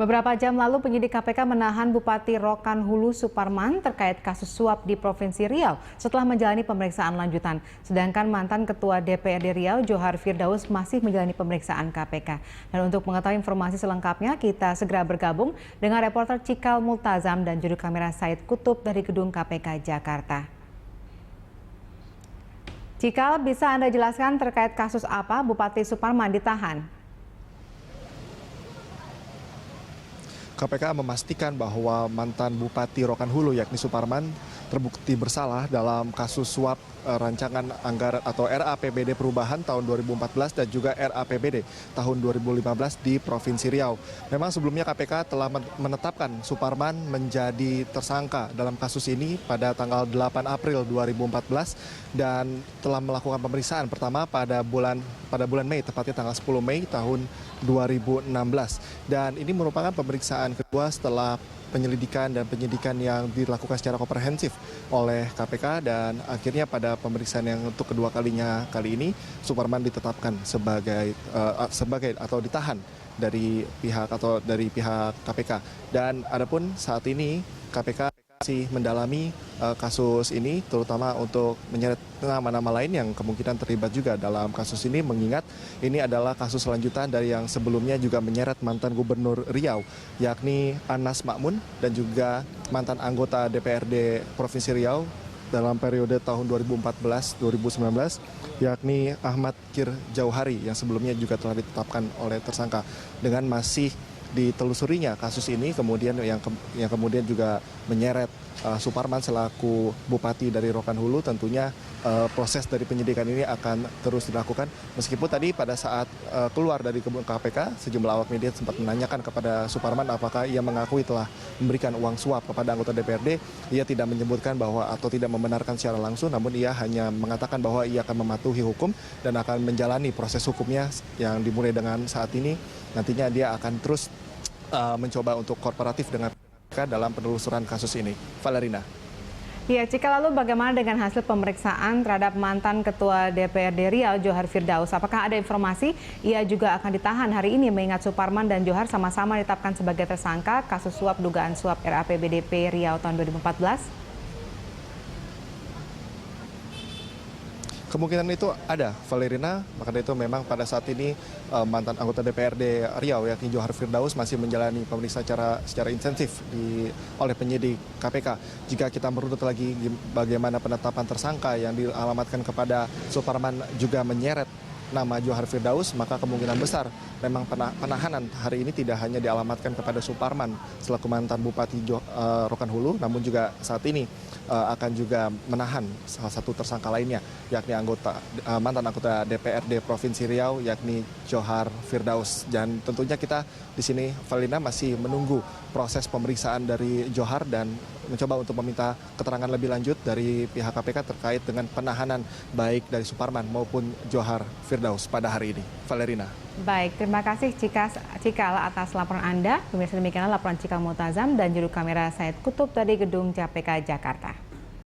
Beberapa jam lalu penyidik KPK menahan Bupati Rokan Hulu Suparman terkait kasus suap di Provinsi Riau setelah menjalani pemeriksaan lanjutan. Sedangkan mantan Ketua DPRD Riau Johar Firdaus masih menjalani pemeriksaan KPK. Dan untuk mengetahui informasi selengkapnya, kita segera bergabung dengan reporter Cikal Multazam dan juru kamera Said Kutub dari Gedung KPK Jakarta. Cikal, bisa Anda jelaskan terkait kasus apa Bupati Suparman ditahan? KPK memastikan bahwa mantan Bupati Rokan Hulu yakni Suparman terbukti bersalah dalam kasus suap rancangan anggaran atau RAPBD perubahan tahun 2014 dan juga RAPBD tahun 2015 di Provinsi Riau. Memang sebelumnya KPK telah menetapkan Suparman menjadi tersangka dalam kasus ini pada tanggal 8 April 2014 dan telah melakukan pemeriksaan pertama pada bulan Mei, tepatnya tanggal 10 Mei tahun 2016. Dan ini merupakan pemeriksaan kedua setelah penyelidikan dan penyidikan yang dilakukan secara komprehensif oleh KPK, dan akhirnya pada pemeriksaan yang untuk kedua kalinya kali ini Suparman ditetapkan sebagai atau ditahan dari pihak KPK. Dan adapun saat ini KPK masih mendalami kasus ini, terutama untuk menyeret nama-nama lain yang kemungkinan terlibat juga dalam kasus ini, mengingat ini adalah kasus lanjutan dari yang sebelumnya juga menyeret mantan Gubernur Riau, yakni Anas Makmun, dan juga mantan anggota DPRD Provinsi Riau dalam periode tahun 2014-2019, yakni Ahmad Kir Jauhari, yang sebelumnya juga telah ditetapkan oleh tersangka. Dengan masih ditelusurinya kasus ini, kemudian yang kemudian juga menyeret Suparman selaku Bupati dari Rokan Hulu, tentunya proses dari penyidikan ini akan terus dilakukan. Meskipun tadi pada saat keluar dari gedung KPK, sejumlah awak media sempat menanyakan kepada Suparman apakah ia mengakui telah memberikan uang suap kepada anggota DPRD. Ia tidak menyebutkan bahwa atau tidak membenarkan secara langsung, namun ia hanya mengatakan bahwa ia akan mematuhi hukum dan akan menjalani proses hukumnya yang dimulai dengan saat ini. Nantinya dia akan terus mencoba untuk kooperatif dengan KPK dalam penelusuran kasus ini. Valerina. Ya, Cika, lalu bagaimana dengan hasil pemeriksaan terhadap mantan Ketua DPRD Riau Johar Firdaus? Apakah ada informasi ia juga akan ditahan hari ini, mengingat Suparman dan Johar sama-sama ditetapkan sebagai tersangka kasus suap dugaan suap RAPBDP Riau tahun 2014? Kemungkinan itu ada, Valerina. Maka itu memang pada saat ini mantan anggota DPRD Riau yakni Johar Firdaus masih menjalani pemeriksaan secara intensif oleh penyidik KPK. Jika kita merunut lagi bagaimana penetapan tersangka yang dialamatkan kepada Suparman juga menyeret nama Johar Firdaus, maka kemungkinan besar memang penahanan hari ini tidak hanya dialamatkan kepada Suparman selaku mantan Bupati Rokan Hulu, namun juga saat ini akan juga menahan salah satu tersangka lainnya, yakni mantan anggota DPRD Provinsi Riau, yakni Johar Firdaus. Dan tentunya kita di sini, Valina, masih menunggu proses pemeriksaan dari Johar dan mencoba untuk meminta keterangan lebih lanjut dari pihak KPK terkait dengan penahanan baik dari Suparman maupun Johar Firdaus pada hari ini. Valerina. Baik, terima kasih Cikal atas laporan Anda. Pemirsa, demikianlah laporan Cikal Multazam dan juru kamera Said Kutub dari Gedung KPK Jakarta.